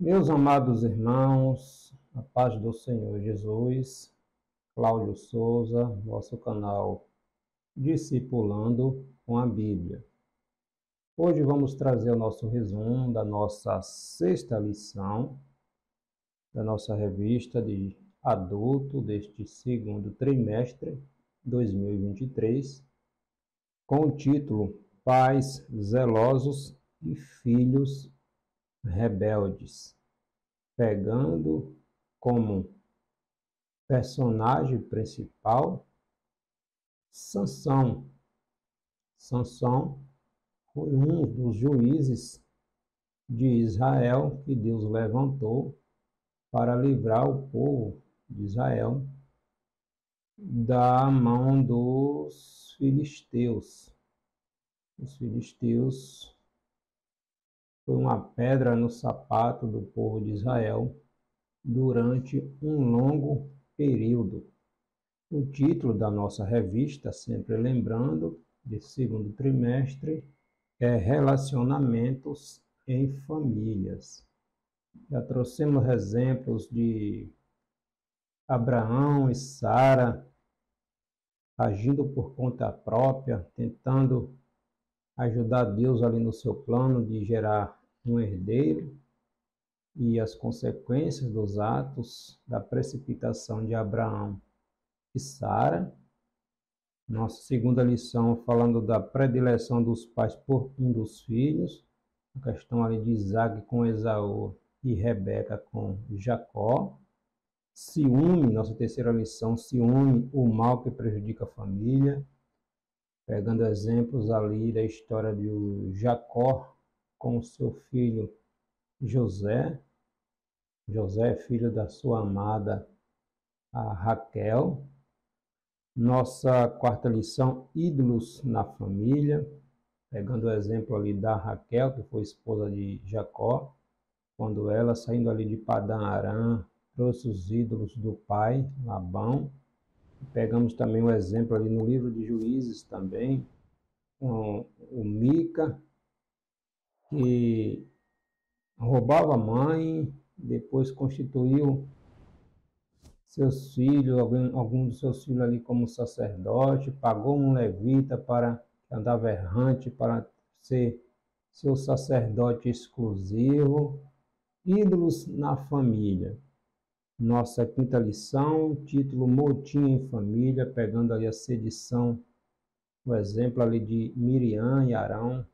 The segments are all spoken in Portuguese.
Meus amados irmãos, a paz do Senhor Jesus, Cláudio Souza, nosso canal Discipulando com a Bíblia. Hoje vamos trazer o nosso resumo da nossa sexta lição da nossa revista de adulto deste segundo trimestre 2023, com o título Pais zelosos e filhos rebeldes, pegando como personagem principal Sansão. Sansão foi um dos juízes de Israel que Deus levantou para livrar o povo de Israel da mão dos filisteus. Os filisteus foi uma pedra no sapato do povo de Israel durante um longo período. O título da nossa revista, sempre lembrando, de segundo trimestre, é Relacionamentos em Famílias. Já trouxemos exemplos de Abraão e Sara agindo por conta própria, tentando ajudar Deus ali no seu plano de gerar um herdeiro, e as consequências dos atos da precipitação de Abraão e Sara. Nossa segunda lição falando da predileção dos pais por um dos filhos, a questão ali de Isaac com Esaú e Rebeca com Jacó. Ciúme, nossa terceira lição, ciúme, o mal que prejudica a família, pegando exemplos ali da história de Jacó com seu filho José. José é filho da sua amada a Raquel. Nossa quarta lição, ídolos na família, pegando o exemplo ali da Raquel, que foi esposa de Jacó, quando ela, saindo ali de Padã Arã, trouxe os ídolos do pai, Labão. Pegamos também o exemplo ali no livro de Juízes também, com o Mica, que roubava a mãe, depois constituiu seus filhos, alguns dos seus filhos ali como sacerdote, pagou um levita para que andava errante para ser seu sacerdote exclusivo. Ídolos na família. Nossa quinta lição, título Motim em Família, pegando ali a sedição, o exemplo ali de Miriam e Arão,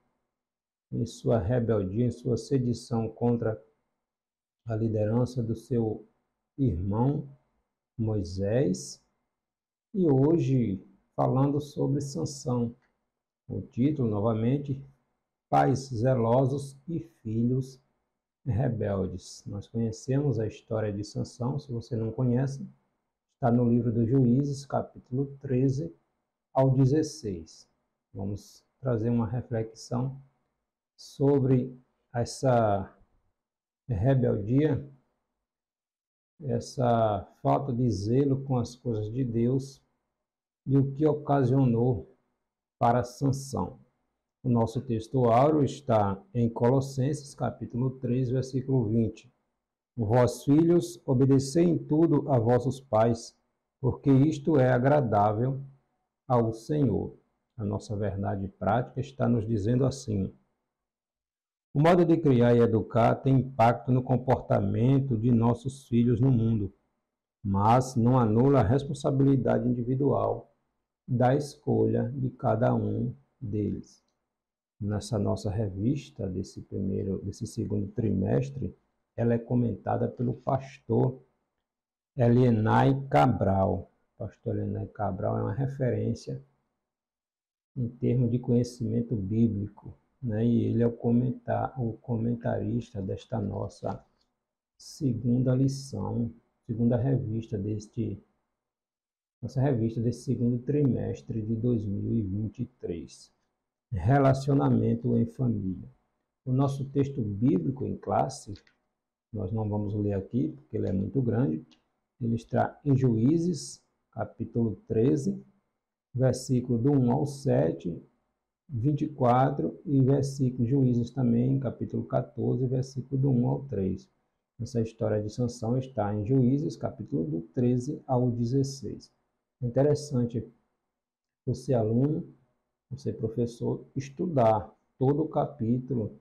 em sua rebeldia, em sua sedição contra a liderança do seu irmão Moisés. E hoje falando sobre Sansão. O título, novamente, Pais zelosos e filhos rebeldes. Nós conhecemos a história de Sansão, se você não conhece, está no livro dos Juízes, capítulo 13 ao 16. Vamos trazer uma reflexão sobre essa rebeldia, essa falta de zelo com as coisas de Deus e o que ocasionou para Sansão. O nosso texto áureo está em Colossenses, capítulo 3, versículo 20. Vós, filhos, obedecei em tudo a vossos pais, porque isto é agradável ao Senhor. A nossa verdade prática está nos dizendo assim: o modo de criar e educar tem impacto no comportamento de nossos filhos no mundo, mas não anula a responsabilidade individual da escolha de cada um deles. Nessa nossa revista desse segundo trimestre, ela é comentada pelo pastor Elienay Cabral. O pastor Elienay Cabral é uma referência em termos de conhecimento bíblico, né? E ele é o comentarista desta nossa segunda lição, nossa revista desse segundo trimestre de 2023. Relacionamento em família. O nosso texto bíblico em classe, nós não vamos ler aqui, porque ele é muito grande. Ele está em Juízes, capítulo 13, versículo do 1 ao 7, 24, e versículo Juízes também, capítulo 14, versículo do 1 ao 3. Essa história de Sansão está em Juízes, capítulo do 13 ao 16. É interessante você, aluno, você, professor, estudar todo o capítulo,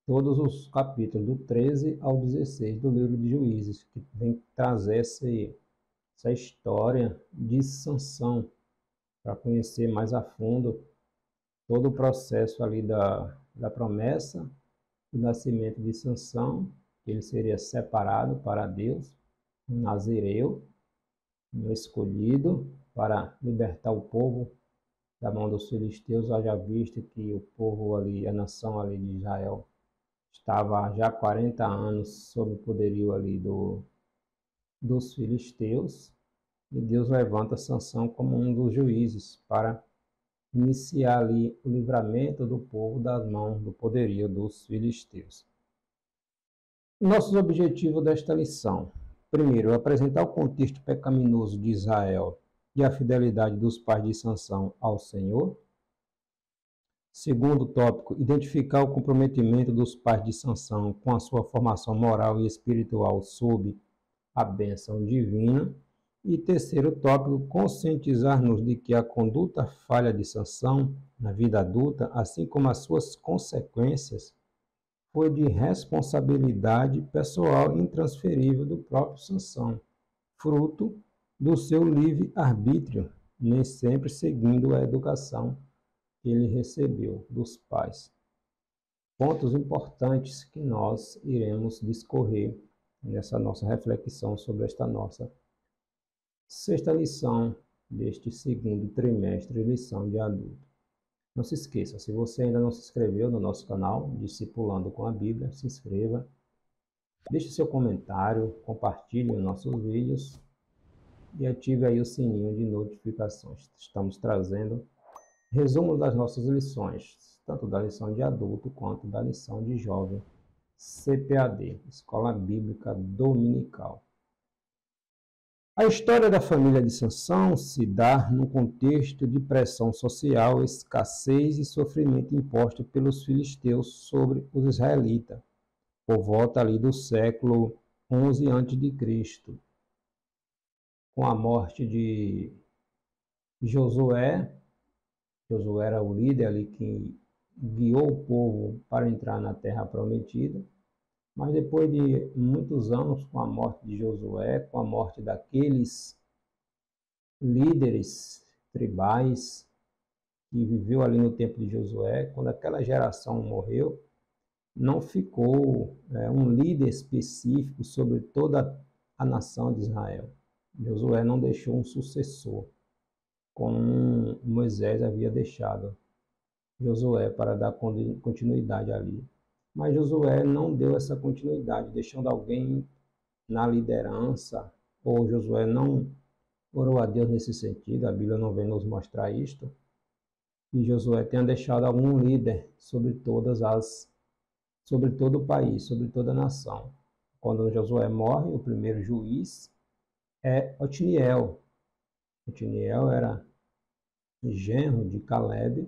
todos os capítulos do 13 ao 16 do livro de Juízes, que vem trazer essa história de Sansão, para conhecer mais a fundo todo o processo ali da promessa, do nascimento de Sansão, que ele seria separado para Deus, um nazireu, um escolhido para libertar o povo da mão dos filisteus, haja visto que o povo ali, a nação ali de Israel, estava já há 40 anos sob o poderio ali dos filisteus, e Deus levanta Sansão como um dos juízes para iniciar ali o livramento do povo das mãos do poderio dos filisteus. Nossos objetivos desta lição: primeiro, apresentar o contexto pecaminoso de Israel e a fidelidade dos pais de Sansão ao Senhor. Segundo tópico, identificar o comprometimento dos pais de Sansão com a sua formação moral e espiritual sob a bênção divina. E terceiro tópico, conscientizar-nos de que a conduta falha de Sansão na vida adulta, assim como as suas consequências, foi de responsabilidade pessoal intransferível do próprio Sansão, fruto do seu livre-arbítrio, nem sempre seguindo a educação que ele recebeu dos pais. Pontos importantes que nós iremos discorrer nessa nossa reflexão sobre esta nossa sexta lição deste segundo trimestre, lição de adulto. Não se esqueça, se você ainda não se inscreveu no nosso canal Discipulando com a Bíblia, se inscreva, deixe seu comentário, compartilhe os nossos vídeos e ative aí o sininho de notificações. Estamos trazendo resumo das nossas lições, tanto da lição de adulto quanto da lição de jovem, CPAD, Escola Bíblica Dominical. A história da família de Sansão se dá num contexto de pressão social, escassez e sofrimento imposto pelos filisteus sobre os israelitas, por volta ali do século 11 a.C. Com a morte de Josué, Josué era o líder ali que guiou o povo para entrar na terra prometida. Mas depois de muitos anos, com a morte de Josué, com a morte daqueles líderes tribais que viveu ali no tempo de Josué, quando aquela geração morreu, não ficou um líder específico sobre toda a nação de Israel. Josué não deixou um sucessor, como Moisés havia deixado Josué para dar continuidade ali. Mas Josué não deu essa continuidade, deixando alguém na liderança, ou Josué não orou a Deus nesse sentido, a Bíblia não vem nos mostrar isto, e Josué tenha deixado algum líder sobre todo o país, sobre toda a nação. Quando Josué morre, o primeiro juiz é Otniel. Otniel era genro de Caleb.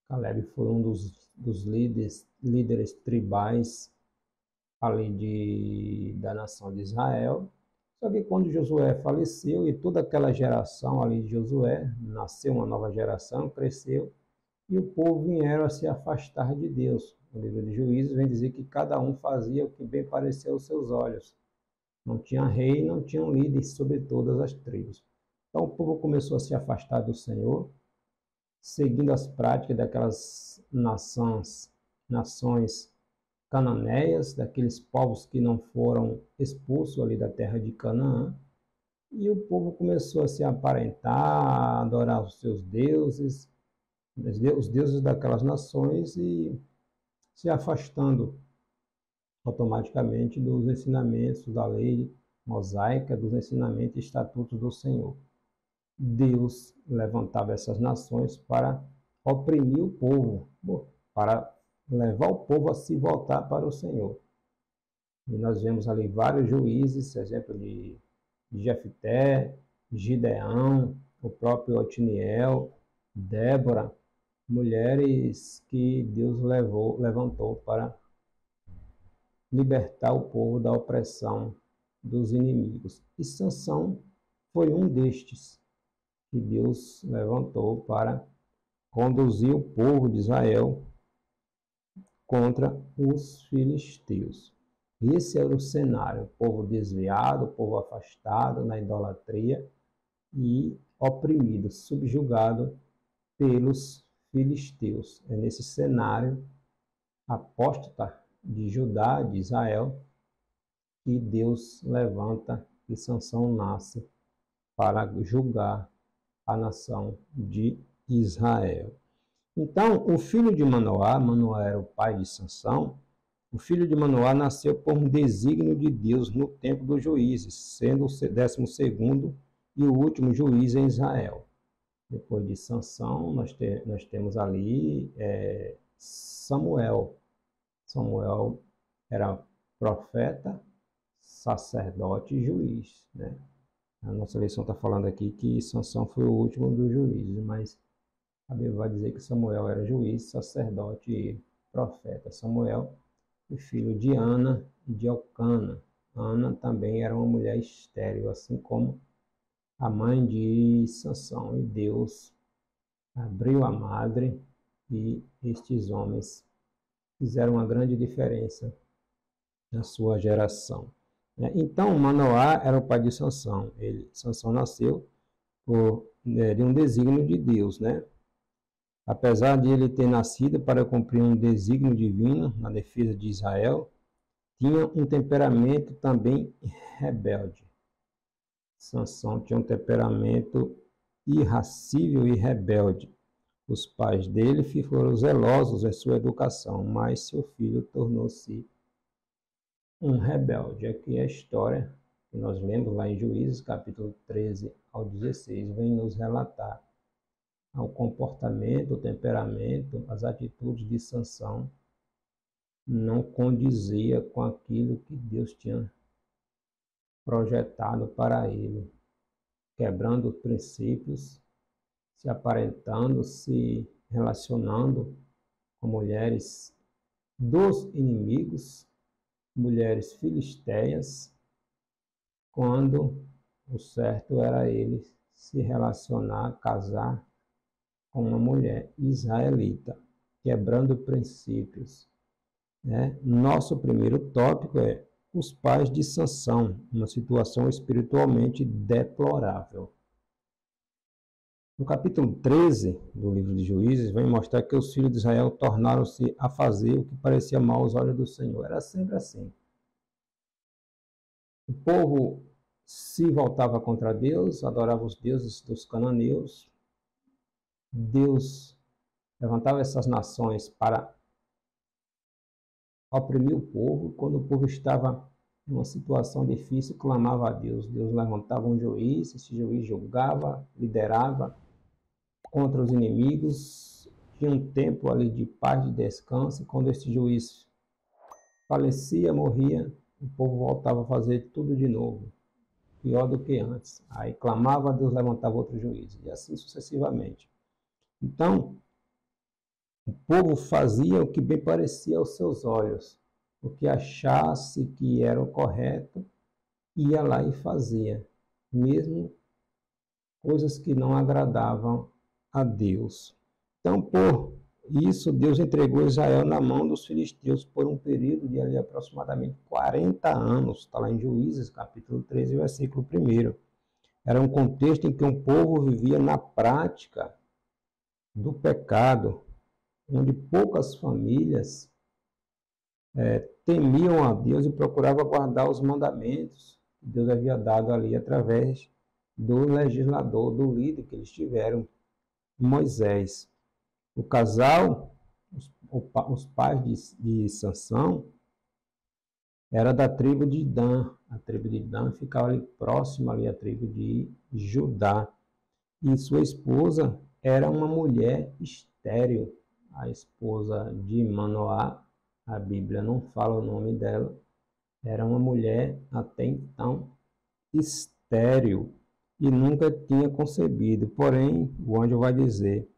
Caleb foi um dos líderes tribais ali da nação de Israel. Só que quando Josué faleceu e toda aquela geração ali de Josué, nasceu uma nova geração, cresceu, e o povo vieram a se afastar de Deus. O livro de Juízes vem dizer que cada um fazia o que bem parecia aos seus olhos. Não tinha rei, não tinha líder sobre todas as tribos. Então o povo começou a se afastar do Senhor, seguindo as práticas daquelas nações cananeias, daqueles povos que não foram expulsos ali da terra de Canaã, e o povo começou a se aparentar, a adorar os seus deuses, os deuses daquelas nações, e se afastando automaticamente dos ensinamentos da lei mosaica, dos ensinamentos e estatutos do Senhor. Deus levantava essas nações para oprimir o povo, para levar o povo a se voltar para o Senhor. E nós vemos ali vários juízes, exemplo de Jefté, Gideão, o próprio Otniel, Débora, mulheres que Deus levantou para libertar o povo da opressão dos inimigos. E Sansão foi um destes que Deus levantou para conduzir o povo de Israel contra os filisteus. Esse era o cenário: o povo desviado, o povo afastado na idolatria e oprimido, subjugado pelos filisteus. É nesse cenário apóstata de Judá, de Israel, que Deus levanta e Sansão nasce para julgar a nação de Israel. Então, o filho de Manoá, Manoá era o pai de Sansão, o filho de Manoá nasceu por um desígnio de Deus no tempo dos juízes, sendo o 12º e o último juiz em Israel. Depois de Sansão, nós temos ali Samuel. Samuel era profeta, sacerdote e juiz, né? A nossa lição está falando aqui que Sansão foi o último dos juízes, mas a Bíblia vai dizer que Samuel era juiz, sacerdote e profeta. Samuel foi filho de Ana e de Elcana. Ana também era uma mulher estéril, assim como a mãe de Sansão. E Deus abriu a madre e estes homens fizeram uma grande diferença na sua geração. Então, Manoá era o pai de Sansão. Sansão nasceu de um desígnio de Deus, né? Apesar de ele ter nascido para cumprir um desígnio divino na defesa de Israel, tinha um temperamento também rebelde. Sansão tinha um temperamento irascível e rebelde. Os pais dele foram zelosos em sua educação, mas seu filho tornou-se um rebelde. Aqui é a história que nós lemos lá em Juízes, capítulo 13 ao 16, vem nos relatar o comportamento, o temperamento, as atitudes de Sansão não condizia com aquilo que Deus tinha projetado para ele, quebrando os princípios, se aparentando, se relacionando com mulheres dos inimigos, mulheres filisteias, quando o certo era ele se relacionar, casar com uma mulher israelita, quebrando princípios. Nosso primeiro tópico é os pais de Sansão, uma situação espiritualmente deplorável. No capítulo 13 do livro de Juízes, vem mostrar que os filhos de Israel tornaram-se a fazer o que parecia mal aos olhos do Senhor. Era sempre assim. O povo se voltava contra Deus, adorava os deuses dos cananeus. Deus levantava essas nações para oprimir o povo. Quando o povo estava em uma situação difícil, clamava a Deus. Deus levantava um juiz, esse juiz julgava, liderava contra os inimigos. Tinha um tempo ali de paz, de descanso. Quando esse juiz falecia, morria, o povo voltava a fazer tudo de novo, pior do que antes. Aí clamava a Deus, levantava outro juiz, e assim sucessivamente. Então, o povo fazia o que bem parecia aos seus olhos, o que achasse que era o correto, ia lá e fazia, mesmo coisas que não agradavam a Deus. Então, por isso, Deus entregou Israel na mão dos filisteus por um período de ali aproximadamente 40 anos. Está lá em Juízes, capítulo 13, versículo 1. Era um contexto em que um povo vivia na prática do pecado, onde poucas famílias temiam a Deus e procuravam guardar os mandamentos que Deus havia dado ali através do legislador, do líder que eles tiveram, Moisés. O casal, os pais de Sansão, era da tribo de Dan. A tribo de Dan ficava ali próxima ali à tribo de Judá. E sua esposa era uma mulher estéril. A esposa de Manoá, a Bíblia não fala o nome dela, era uma mulher até então estéril e nunca tinha concebido. Porém, o anjo vai dizer: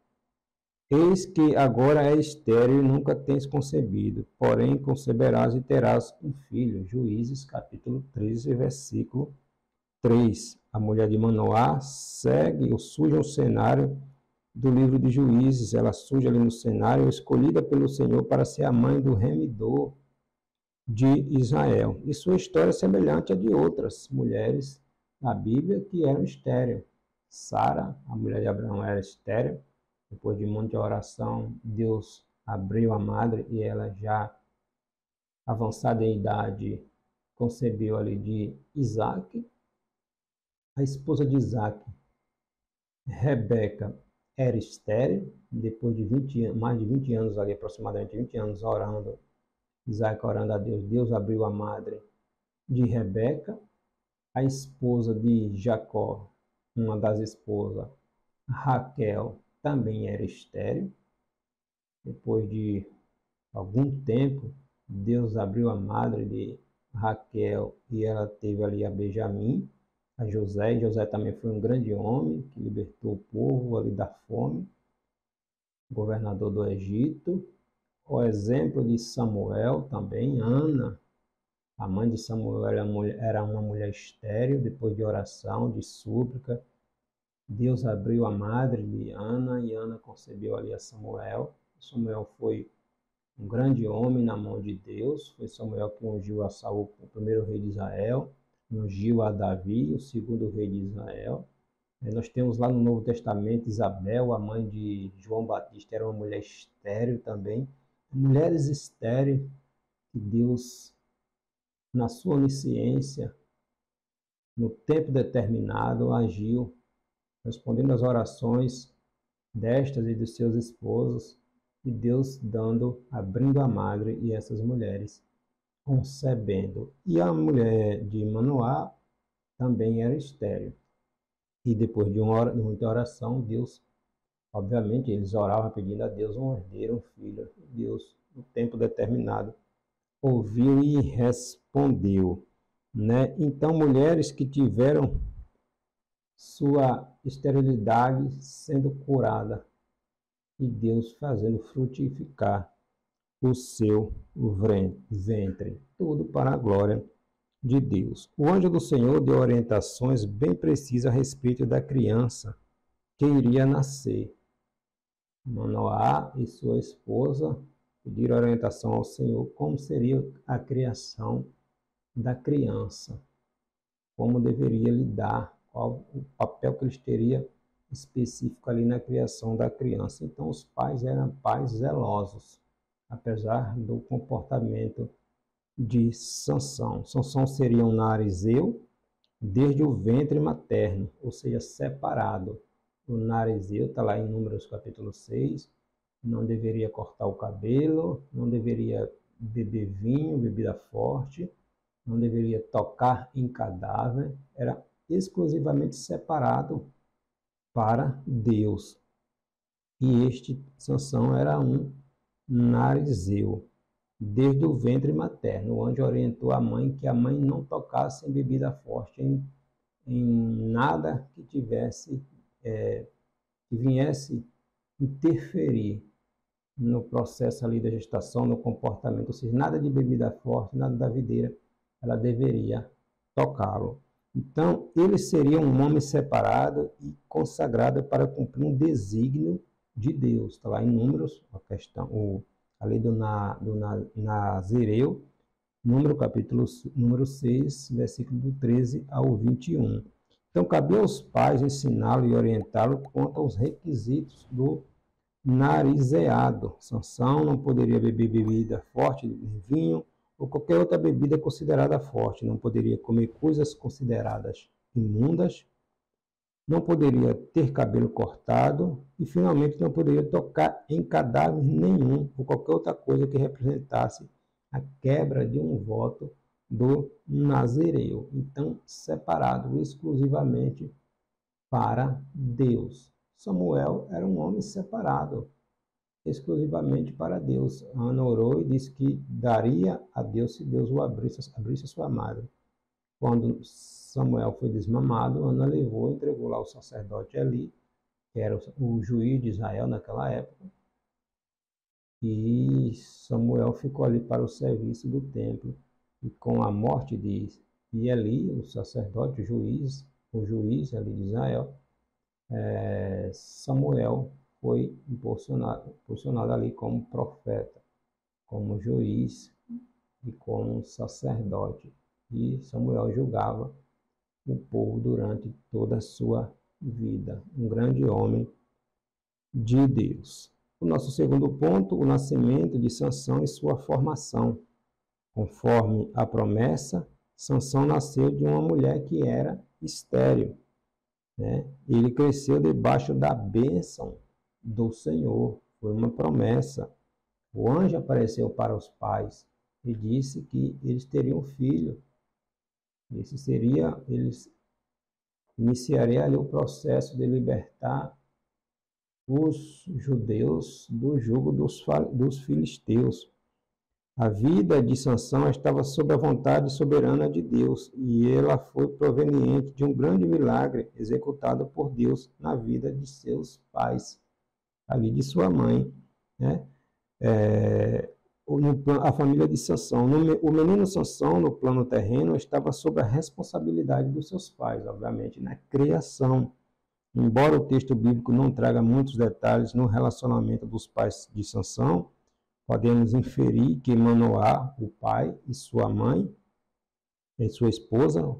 Eis que agora é estéril e nunca tens concebido, porém conceberás e terás um filho. Juízes, capítulo 13, versículo 3. A mulher de Manoá segue ou suja o cenário do livro de Juízes. Ela surge ali no cenário, escolhida pelo Senhor para ser a mãe do remidor de Israel. E sua história é semelhante à de outras mulheres na Bíblia que eram estéreis. Sara, a mulher de Abraão, era estéril. Depois de muita oração, Deus abriu a madre e ela, já avançada em idade, concebeu ali de Isaac. A esposa de Isaac, Rebeca, era estéril. Depois de mais de 20 anos ali, aproximadamente 20 anos orando, Isaac orando a Deus, Deus abriu a madre de Rebeca. A esposa de Jacó, uma das esposas, Raquel, também era estéril. Depois de algum tempo, Deus abriu a madre de Raquel e ela teve ali a Benjamim, a José. José também foi um grande homem que libertou o povo ali da fome, governador do Egito. O exemplo de Samuel também, Ana, a mãe de Samuel era uma mulher estéril. Depois de oração, de súplica, Deus abriu a madre de Ana e Ana concebeu ali a Samuel. Samuel foi um grande homem na mão de Deus. Foi Samuel que ungiu a Saul, o primeiro rei de Israel, ungiu a Davi, o segundo rei de Israel. Nós temos lá no Novo Testamento Isabel, a mãe de João Batista, era uma mulher estéril também. Mulheres estéreis que Deus, na sua onisciência, no tempo determinado, agiu, respondendo às orações destas e dos seus esposos, e Deus abrindo a madre e essas mulheres concebendo. E a mulher de Manoá também era estéril. E depois de muita oração, Deus, obviamente, eles oravam pedindo a Deus um herdeiro, um filho. Deus, no tempo determinado, ouviu e respondeu, né? Então, mulheres que tiveram sua esterilidade sendo curada e Deus fazendo frutificar o seu ventre, tudo para a glória de Deus. O anjo do Senhor deu orientações bem precisas a respeito da criança que iria nascer. Manoá e sua esposa pediram orientação ao Senhor como seria a criação da criança, como deveria lidar, qual o papel que eles teriam específico ali na criação da criança. Então, os pais eram pais zelosos, apesar do comportamento de Sansão. Sansão seria um narizeu desde o ventre materno, ou seja, separado. O narizeu está lá em Números capítulo 6, não deveria cortar o cabelo, não deveria beber vinho, bebida forte, não deveria tocar em cadáver, era exclusivamente separado para Deus. E este Sansão era um narizeu, desde o ventre materno. O anjo orientou a mãe que a mãe não tocasse em bebida forte, em nada que tivesse, que viesse interferir no processo ali da gestação, no comportamento, ou seja, nada de bebida forte, nada da videira, ela deveria tocá-lo. Então, ele seria um homem separado e consagrado para cumprir um desígnio de Deus. Está lá em Números, a lei do Nazireu, número 6, versículo do 13 ao 21. Então, cabia aos pais ensiná-lo e orientá-lo quanto aos requisitos do narizeado. Sansão não poderia beber bebida forte, vinho ou qualquer outra bebida considerada forte. Não poderia comer coisas consideradas imundas. Não poderia ter cabelo cortado. E, finalmente, não poderia tocar em cadáver nenhum ou qualquer outra coisa que representasse a quebra de um voto do nazireu. Então, separado exclusivamente para Deus. Samuel era um homem separado, exclusivamente para Deus. Ana orou e disse que daria a Deus se Deus o abrisse a sua madre. Quando Samuel foi desmamado, Ana levou e entregou lá o sacerdote Eli, que era o juiz de Israel naquela época, e Samuel ficou ali para o serviço do templo. E com a morte de Eli, o sacerdote, o juiz ali de Israel, Samuel foi posicionado ali como profeta, como juiz e como sacerdote. E Samuel julgava o povo durante toda a sua vida. Um grande homem de Deus. O nosso segundo ponto, o nascimento de Sansão e sua formação. Conforme a promessa, Sansão nasceu de uma mulher que era estéril, né? Ele cresceu debaixo da bênção do Senhor. Foi uma promessa. O anjo apareceu para os pais e disse que eles teriam um filho. Eles iniciariam ali o processo de libertar os judeus do jugo dos filisteus. A vida de Sansão estava sob a vontade soberana de Deus e ela foi proveniente de um grande milagre executado por Deus na vida de seus pais, ali de sua mãe, né? A família de Sansão. O menino Sansão, no plano terreno, estava sob a responsabilidade dos seus pais, obviamente, na criação. Embora o texto bíblico não traga muitos detalhes no relacionamento dos pais de Sansão, podemos inferir que Manoá, o pai, e sua mãe, e sua esposa,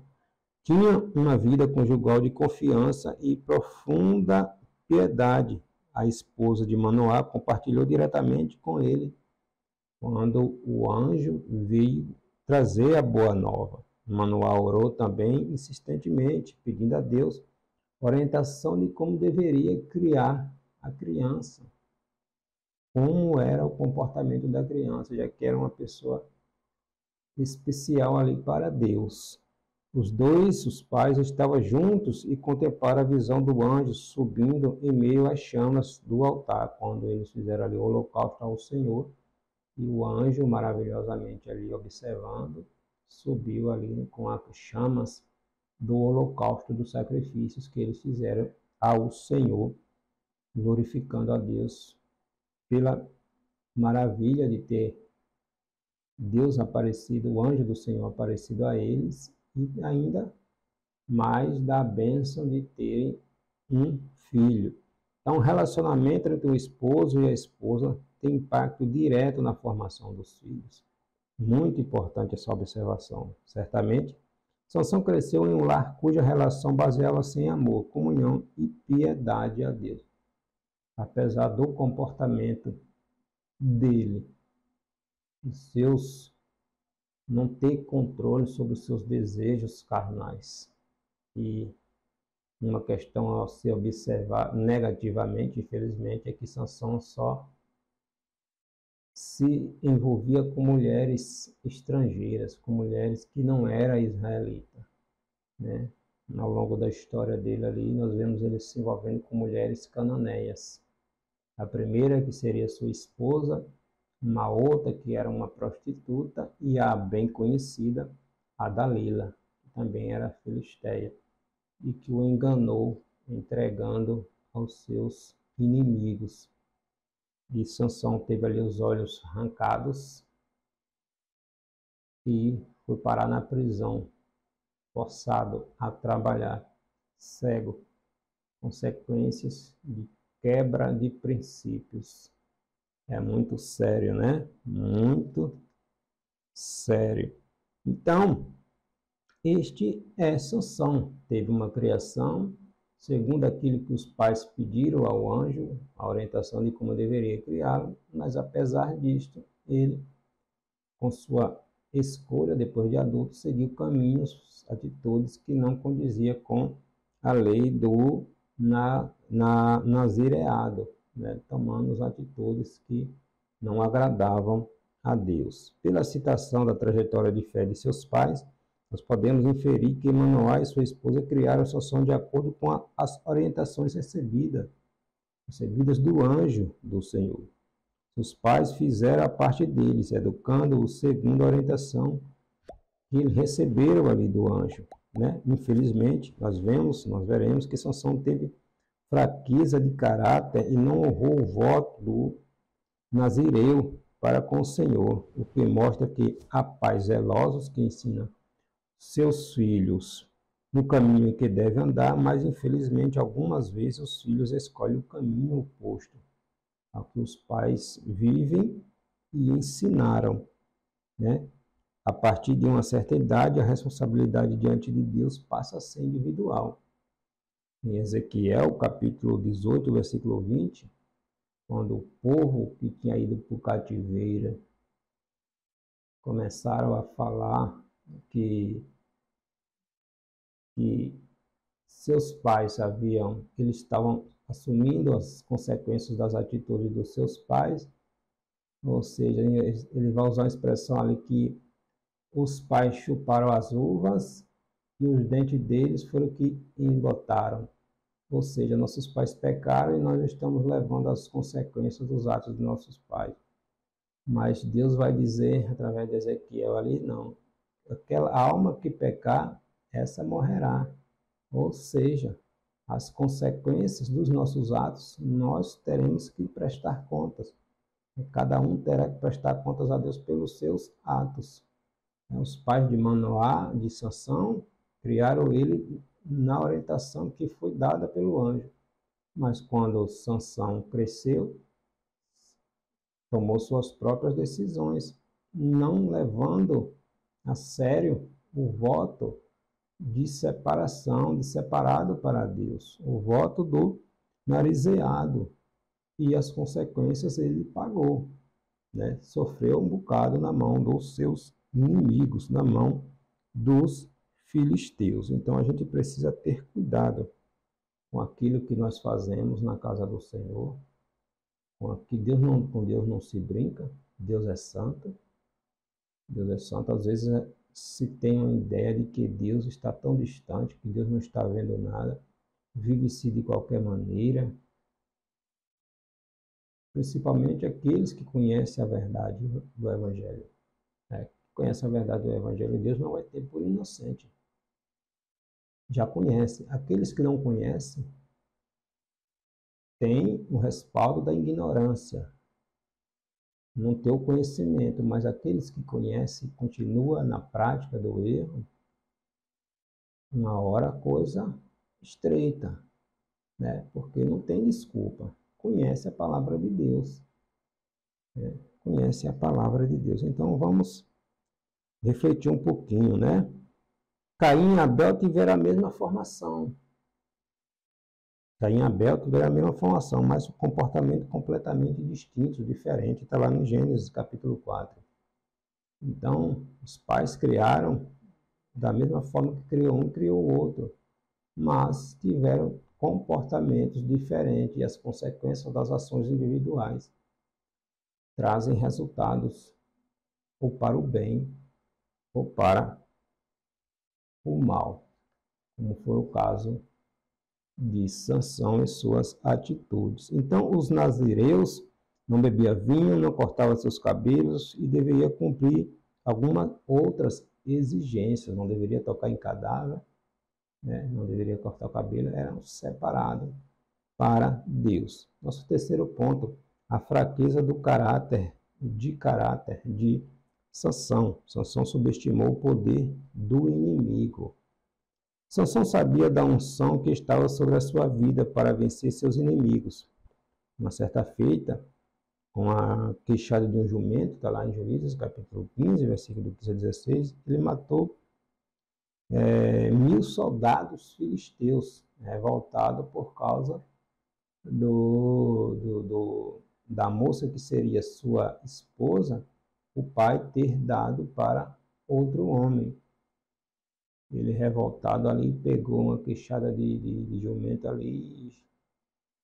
tinham uma vida conjugal de confiança e profunda piedade. A esposa de Manoá compartilhou diretamente com ele quando o anjo veio trazer a boa nova. Manoá orou também insistentemente, pedindo a Deus orientação de como deveria criar a criança, como era o comportamento da criança, já que era uma pessoa especial ali para Deus. Os pais, estavam juntos e contemplaram a visão do anjo subindo em meio às chamas do altar, quando eles fizeram ali o holocausto ao Senhor, e o anjo, maravilhosamente ali observando, subiu ali com as chamas do holocausto, dos sacrifícios que eles fizeram ao Senhor, glorificando a Deus pela maravilha de ter Deus aparecido, o anjo do Senhor aparecido a eles, e ainda mais da bênção de terem um filho. Então, o relacionamento entre o esposo e a esposa tem impacto direto na formação dos filhos. Muito importante essa observação. Certamente, Sansão cresceu em um lar cuja relação baseava-se em amor, comunhão e piedade a Deus. Apesar do comportamento dele, não ter controle sobre os seus desejos carnais. E uma questão a se observar negativamente, infelizmente, é que Sansão só se envolvia com mulheres estrangeiras, com mulheres que não eram israelitas, né? Ao longo da história dele ali, nós vemos ele se envolvendo com mulheres cananeias. A primeira, que seria sua esposa, uma outra que era uma prostituta, e a bem conhecida, a Dalila, que também era filisteia, e que o enganou, entregando aos seus inimigos. E Sansão teve ali os olhos arrancados e foi parar na prisão, forçado a trabalhar, cego, consequências de quebra de princípios. É muito sério, né? Muito sério. Então, este é Sansão. Teve uma criação segundo aquilo que os pais pediram ao anjo, a orientação de como deveria criá-lo, mas apesar disto, ele, com sua escolha, depois de adulto, seguiu caminhos, atitudes que não condizia com a lei do nazireado, né? Tomando as atitudes que não agradavam a Deus. Pela citação da trajetória de fé de seus pais, nós podemos inferir que Manoá e sua esposa criaram Sansão de acordo com as orientações recebidas do anjo do Senhor. Seus pais fizeram a parte deles, educando-o segundo a orientação que eles receberam ali do anjo, né? Infelizmente, nós veremos que Sansão teve fraqueza de caráter e não honrou o voto nazireu para com o Senhor, o que mostra que há pais zelosos que ensinam seus filhos no caminho em que devem andar, mas infelizmente algumas vezes os filhos escolhem o caminho oposto ao que os pais vivem e ensinaram, né? A partir de uma certa idade, a responsabilidade diante de Deus passa a ser individual. Em Ezequiel, capítulo 18, versículo 20, quando o povo que tinha ido para o cativeiro começaram a falar que seus pais sabiam que eles estavam assumindo as consequências das atitudes dos seus pais, ou seja, ele vai usar uma expressão ali que os pais chuparam as uvas e os dentes deles foram que embotaram. Ou seja, nossos pais pecaram e nós estamos levando as consequências dos atos de nossos pais. Mas Deus vai dizer, através de Ezequiel ali, não. Aquela alma que pecar, essa morrerá. Ou seja, as consequências dos nossos atos, nós teremos que prestar contas. Cada um terá que prestar contas a Deus pelos seus atos. Os pais de Manoá, de Sansão, criaram ele na orientação que foi dada pelo anjo. Mas quando Sansão cresceu, tomou suas próprias decisões, não levando a sério o voto de separação, de separado para Deus, o voto do narizeado, e as consequências ele pagou, né? Sofreu um bocado na mão dos seus inimigos, na mão dos filisteus. Então a gente precisa ter cuidado com aquilo que nós fazemos na casa do Senhor, com Deus não se brinca. Deus é santo. Deus é santo. Às vezes se tem uma ideia de que Deus está tão distante, que Deus não está vendo nada, vive-se de qualquer maneira, principalmente aqueles que conhecem a verdade do Evangelho. Conhece a verdade do Evangelho, Deus não vai ter por inocente. Já conhece. Aqueles que não conhecem têm o respaldo da ignorância, não ter o conhecimento, mas aqueles que conhecem continuam na prática do erro, uma hora a coisa estreita, né? Porque não tem desculpa. Conhece a palavra de Deus, né? Conhece a palavra de Deus. Então vamos refletir um pouquinho, né? Caim e Abel tiveram a mesma formação. Caim e Abel tiveram a mesma formação, mas um comportamento completamente distinto, diferente. Está lá no Gênesis capítulo 4. Então, os pais criaram da mesma forma que criou um, criou o outro, mas tiveram comportamentos diferentes e as consequências das ações individuais trazem resultados ou para o bem ou para o mal, como foi o caso de Sansão e suas atitudes. Então, os nazireus não bebiam vinho, não cortavam seus cabelos e deveria cumprir algumas outras exigências. Não deveria tocar em cadáver, né? Não deveria cortar o cabelo, eram separados para Deus. Nosso terceiro ponto, a fraqueza do caráter de Sansão. Sansão subestimou o poder do inimigo. Sansão sabia da unção que estava sobre a sua vida para vencer seus inimigos. Uma certa feita, com a queixada de um jumento, está lá em Juízes, capítulo 15, versículo 15 a 16, ele matou 1000 soldados filisteus, revoltados por causa da moça que seria sua esposa, o pai ter dado para outro homem. Ele revoltado ali, pegou uma queixada de jumento ali e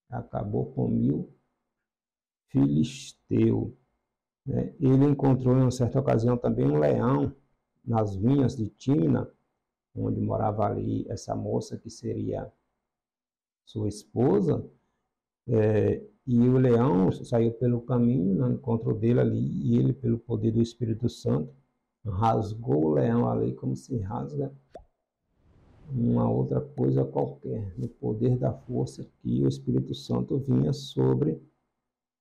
acabou com 1000 filisteus, né? Ele encontrou em uma certa ocasião também um leão nas vinhas de Tímina, onde morava ali essa moça que seria sua esposa, e o leão saiu pelo caminho, no encontro dele ali, e ele, pelo poder do Espírito Santo, rasgou o leão ali como se rasga uma outra coisa qualquer, no poder da força que o Espírito Santo vinha sobre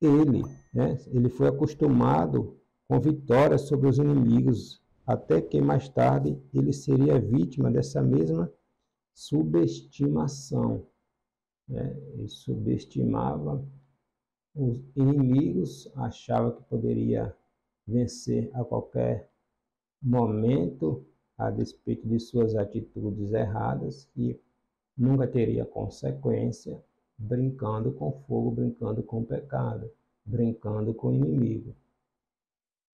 ele, né, ele foi acostumado com vitórias sobre os inimigos, até que mais tarde ele seria vítima dessa mesma subestimação, né? Ele subestimava os inimigos, achava que poderia vencer a qualquer momento, a despeito de suas atitudes erradas, e nunca teria consequência, brincando com fogo, brincando com pecado, brincando com o inimigo.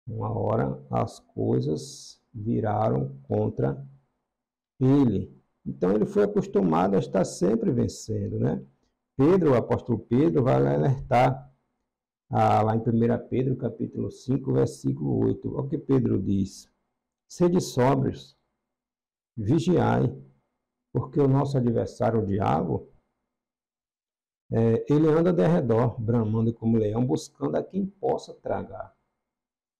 Uma hora as coisas viraram contra ele. Então ele foi acostumado a estar sempre vencendo, né? Pedro, o apóstolo Pedro, vai alertar lá em 1 Pedro, capítulo 5, versículo 8. Olha o que Pedro diz: sede sóbrios, vigiai, porque o nosso adversário, o diabo, ele anda de redor, bramando como leão, buscando a quem possa tragar.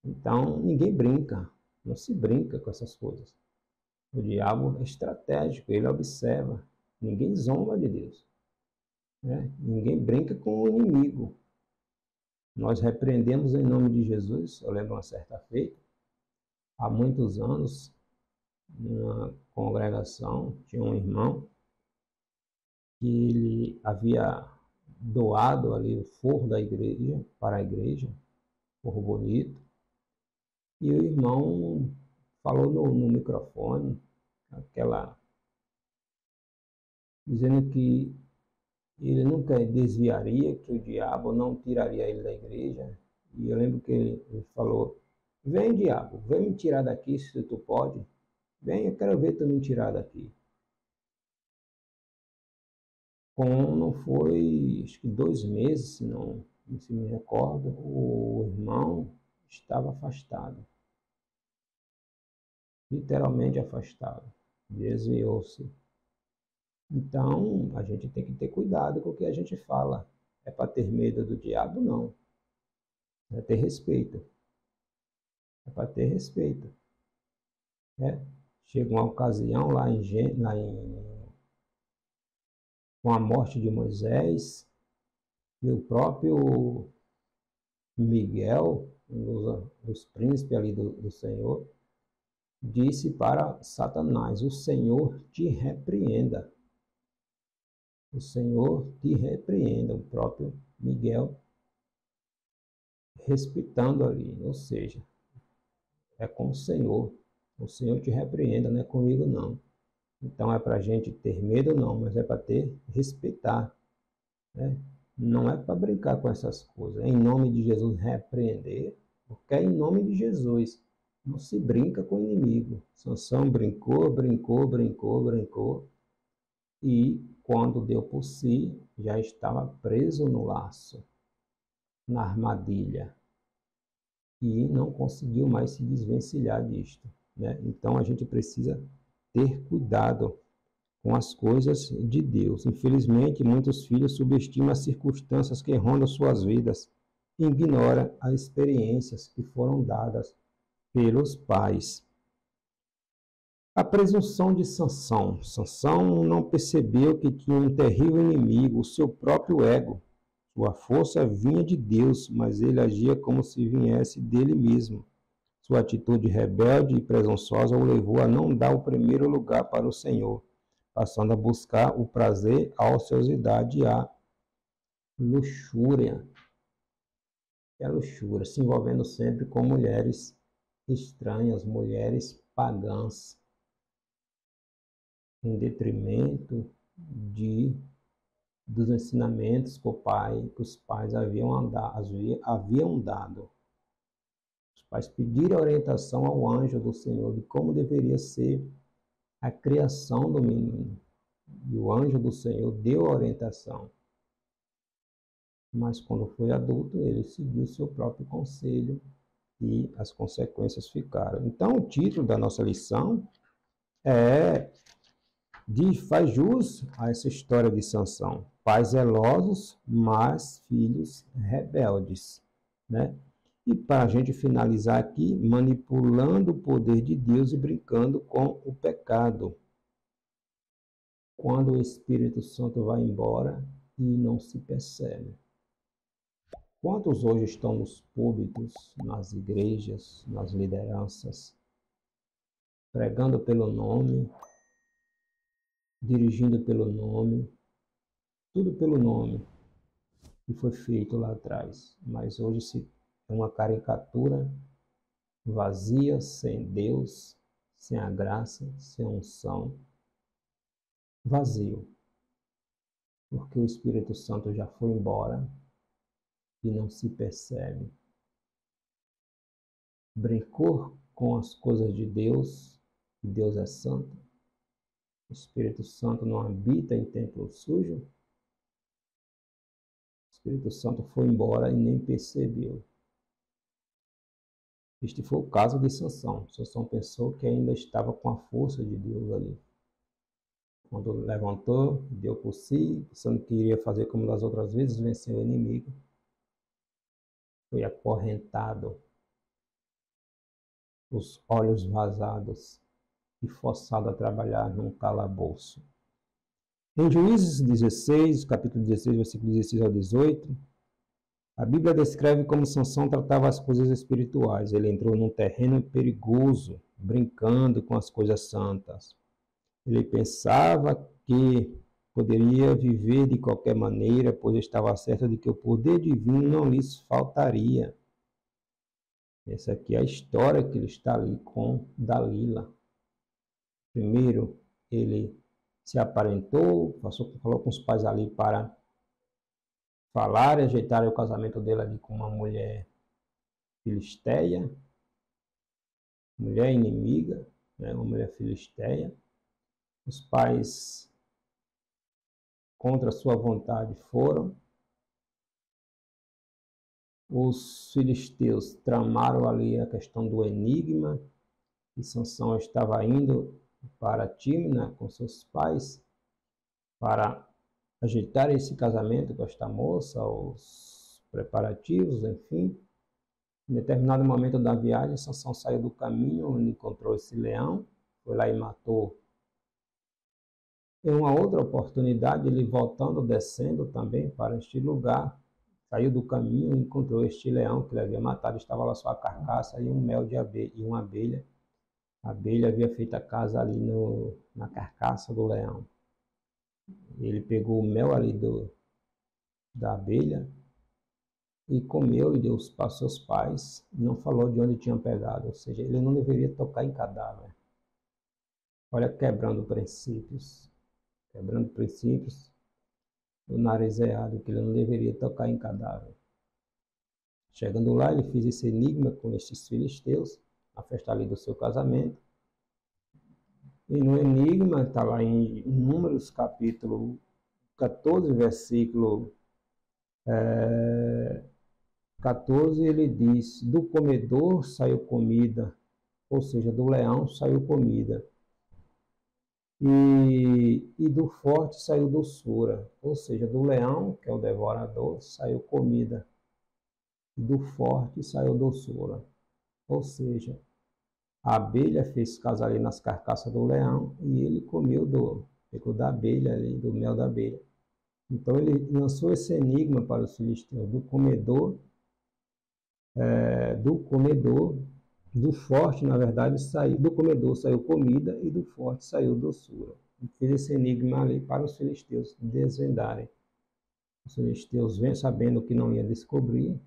Então, ninguém brinca, não se brinca com essas coisas. O diabo é estratégico, ele observa. Ninguém zomba de Deus, né? Ninguém brinca com o inimigo. Nós repreendemos em nome de Jesus. Eu lembro uma certa feita, há muitos anos, numa congregação, tinha um irmão que ele havia doado ali o forro da igreja, para a igreja, forro bonito, e o irmão falou no microfone, dizendo que ele nunca desviaria, que o diabo não tiraria ele da igreja. E eu lembro que ele falou: vem, diabo, vem me tirar daqui se tu pode. Vem, eu quero ver tu me tirar daqui. Como não foi, acho que 2 meses, não se me recordo, o irmão estava afastado, literalmente afastado, desviou-se. Então, a gente tem que ter cuidado com o que a gente fala. É para ter medo do diabo? Não. É ter respeito. É para ter respeito. Né? Chega uma ocasião com a morte de Moisés, e o próprio Miguel, um dos príncipes ali do Senhor, disse para Satanás: o Senhor te repreenda. O Senhor te repreenda. O próprio Miguel respeitando ali, ou seja, é com o Senhor. O Senhor te repreenda, não é comigo não. Então é para a gente ter medo não, mas é para ter, respeitar, né? Não é para brincar com essas coisas. É em nome de Jesus repreender, porque é em nome de Jesus. Não se brinca com o inimigo. Sansão brincou, brincou, brincou, brincou, e quando deu por si, já estava preso no laço, na armadilha, e não conseguiu mais se desvencilhar disto, né? Então a gente precisa ter cuidado com as coisas de Deus. Infelizmente, muitos filhos subestimam as circunstâncias que rondam suas vidas e ignoram as experiências que foram dadas pelos pais. A presunção de Sansão. Sansão não percebeu que tinha um terrível inimigo, o seu próprio ego. Sua força vinha de Deus, mas ele agia como se viesse dele mesmo. Sua atitude rebelde e presunçosa o levou a não dar o primeiro lugar para o Senhor, passando a buscar o prazer, a ociosidade e a luxúria. E a luxúria, se envolvendo sempre com mulheres estranhas, mulheres pagãs, em detrimento dos ensinamentos que os pais haviam dado. Os pais pediram orientação ao anjo do Senhor de como deveria ser a criação do menino. E o anjo do Senhor deu a orientação. Mas quando foi adulto, ele seguiu seu próprio conselho e as consequências ficaram. Então, o título da nossa lição faz jus a essa história de Sansão. Pais zelosos, mas filhos rebeldes, né? E para a gente finalizar aqui, manipulando o poder de Deus e brincando com o pecado. Quando o Espírito Santo vai embora e não se percebe. Quantos hoje estão nos púlpitos, nas igrejas, nas lideranças, pregando pelo nome, dirigindo pelo nome, tudo pelo nome que foi feito lá atrás, mas hoje é uma caricatura vazia, sem Deus, sem a graça, sem a unção, vazio, porque o Espírito Santo já foi embora e não se percebe. Brincou com as coisas de Deus, e Deus é santo. O Espírito Santo não habita em templo sujo. O Espírito Santo foi embora e nem percebeu. Este foi o caso de Sansão. Sansão pensou que ainda estava com a força de Deus ali. Quando levantou, deu por si, pensando que iria fazer como das outras vezes, vencer o inimigo, foi acorrentado, os olhos vazados e forçado a trabalhar num calabouço. Em Juízes 16, capítulo 16, versículo 16 ao 18, a Bíblia descreve como Sansão tratava as coisas espirituais. Ele entrou num terreno perigoso, brincando com as coisas santas. Ele pensava que poderia viver de qualquer maneira, pois estava certo de que o poder divino não lhes faltaria. Essa aqui é a história que ele está ali com Dalila. Primeiro, ele se aparentou, falou com os pais ali para falar e ajeitar o casamento dele ali com uma mulher filisteia, mulher inimiga, né, uma mulher filisteia. Os pais, contra sua vontade, foram. Os filisteus tramaram ali a questão do enigma, e Sansão estava indo para Tímina com seus pais para ajeitar esse casamento com esta moça, os preparativos, enfim. Em determinado momento da viagem, Sansão saiu do caminho onde encontrou esse leão, foi lá e matou. Em uma outra oportunidade, ele voltando, descendo também para este lugar, saiu do caminho e encontrou este leão que ele havia matado. Estava lá sua carcaça e um mel de abelha, e uma abelha. A abelha havia feito a casa ali na carcaça do leão. Ele pegou o mel ali da abelha e comeu e deu para seus pais. Não falou de onde tinha pegado, ou seja, ele não deveria tocar em cadáver. Olha, quebrando princípios, o nariz errado, que ele não deveria tocar em cadáver. Chegando lá, ele fez esse enigma com estes filisteus, na festa ali do seu casamento. E no enigma, está lá em Números, capítulo 14, versículo 14, ele diz: do comedor saiu comida, ou seja, do leão saiu comida. E do forte saiu doçura, ou seja, do leão, que é o devorador, saiu comida. E do forte saiu doçura. Ou seja, a abelha fez casa ali nas carcaças do leão e ele pegou da abelha ali, do mel da abelha. Então ele lançou esse enigma para os filisteus: do comedor, do forte, na verdade, do comedor saiu comida e do forte saiu doçura. Ele fez esse enigma ali para os filisteus desvendarem. Os filisteus, sabendo que não ia descobrir,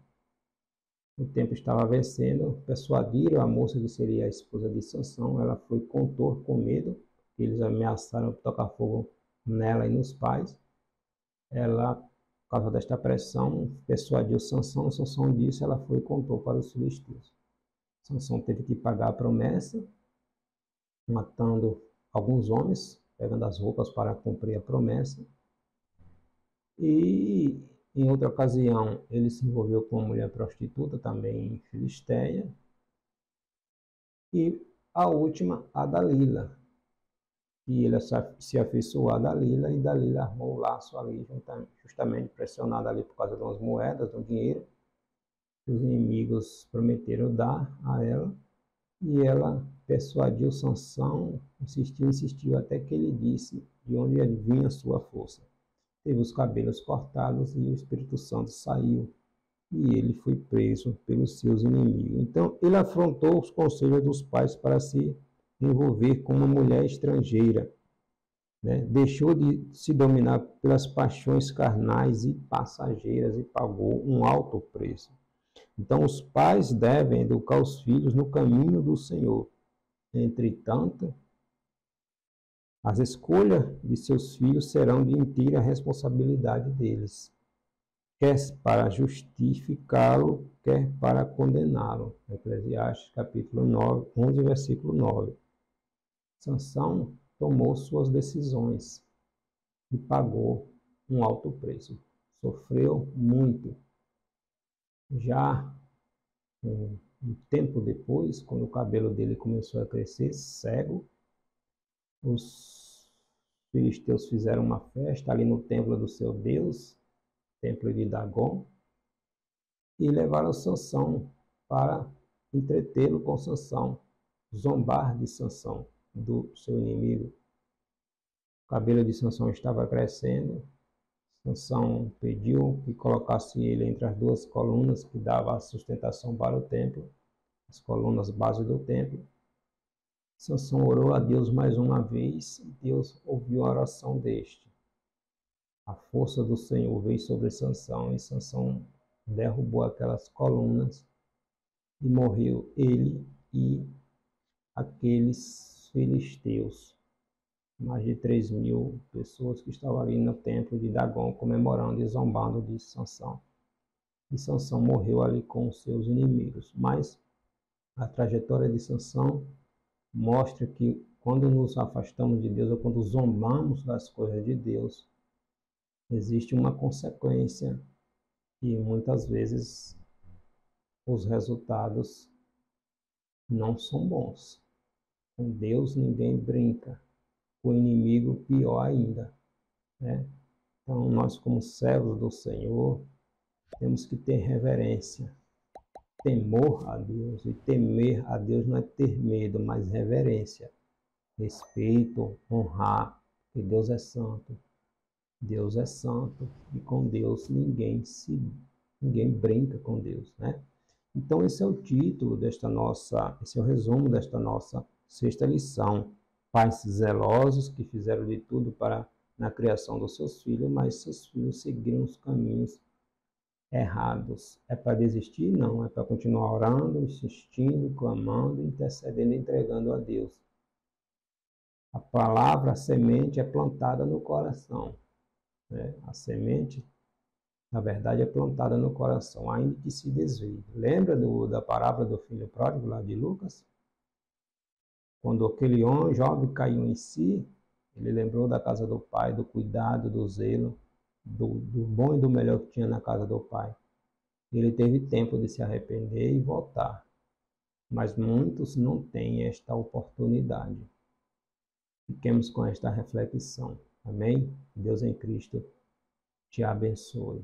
o tempo estava vencendo, persuadiram a moça que seria a esposa de Sansão. Ela foi contor com medo, eles ameaçaram tocar fogo nela e nos pais. Ela, por causa desta pressão, persuadiu Sansão. Sansão disse, ela foi e contou para os filisteus. Sansão teve que pagar a promessa, matando alguns homens, pegando as roupas para cumprir a promessa. E em outra ocasião, ele se envolveu com uma mulher prostituta, também filisteia. E a última, a Dalila. E ele se afeiçoou a Dalila, e Dalila armou o laço ali, justamente pressionada ali por causa de umas moedas, do dinheiro, que os inimigos prometeram dar a ela. E ela persuadiu Sansão, insistiu, até que ele disse de onde vinha a sua força. Teve os cabelos cortados e o Espírito Santo saiu e ele foi preso pelos seus inimigos. Então, ele afrontou os conselhos dos pais para se envolver com uma mulher estrangeira, né? Deixou de se dominar pelas paixões carnais e passageiras e pagou um alto preço. Então, os pais devem educar os filhos no caminho do Senhor. Entretanto, as escolhas de seus filhos serão de inteira responsabilidade deles, quer para justificá-lo, quer para condená-lo. Eclesiastes capítulo 9, 11, versículo 9. Sansão tomou suas decisões e pagou um alto preço. Sofreu muito. Já um tempo depois, quando o cabelo dele começou a crescer, cego, os filisteus fizeram uma festa ali no templo do seu Deus, templo de Dagon, e levaram Sansão para entretê-lo com Sansão, zombar de Sansão, do seu inimigo. O cabelo de Sansão estava crescendo. Sansão pediu que colocasse ele entre as duas colunas que davam a sustentação para o templo, as colunas base do templo. Sansão orou a Deus mais uma vez e Deus ouviu a oração deste. A força do Senhor veio sobre Sansão e Sansão derrubou aquelas colunas e morreu ele e aqueles filisteus. Mais de 3.000 pessoas que estavam ali no templo de Dagon comemorando e zombando de Sansão. E Sansão morreu ali com os seus inimigos. Mas a trajetória de Sansão mostra que quando nos afastamos de Deus ou quando zombamos das coisas de Deus, existe uma consequência e muitas vezes os resultados não são bons. Com Deus ninguém brinca, com o inimigo pior ainda, né? Então nós como servos do Senhor temos que ter reverência, temor a Deus, e temer a Deus não é ter medo, mas reverência, respeito, honrar, porque Deus é santo. Deus é santo e com Deus ninguém brinca com Deus, né? Então esse é o título esse é o resumo desta nossa sexta lição. Pais zelosos que fizeram de tudo para na criação dos seus filhos, mas seus filhos seguiram os caminhos errados. É para desistir? Não, é para continuar orando, insistindo, clamando, intercedendo, entregando a Deus. A palavra, a semente é plantada no coração. A semente, na verdade, é plantada no coração, ainda que se desvie. Lembra da parábola do filho pródigo, lá de Lucas? Quando aquele jovem caiu em si, ele lembrou da casa do pai, do cuidado, do zelo, do bom e do melhor que tinha na casa do pai. Ele teve tempo de se arrepender e voltar. Mas muitos não têm esta oportunidade. Fiquemos com esta reflexão. Amém? Deus em Cristo te abençoe.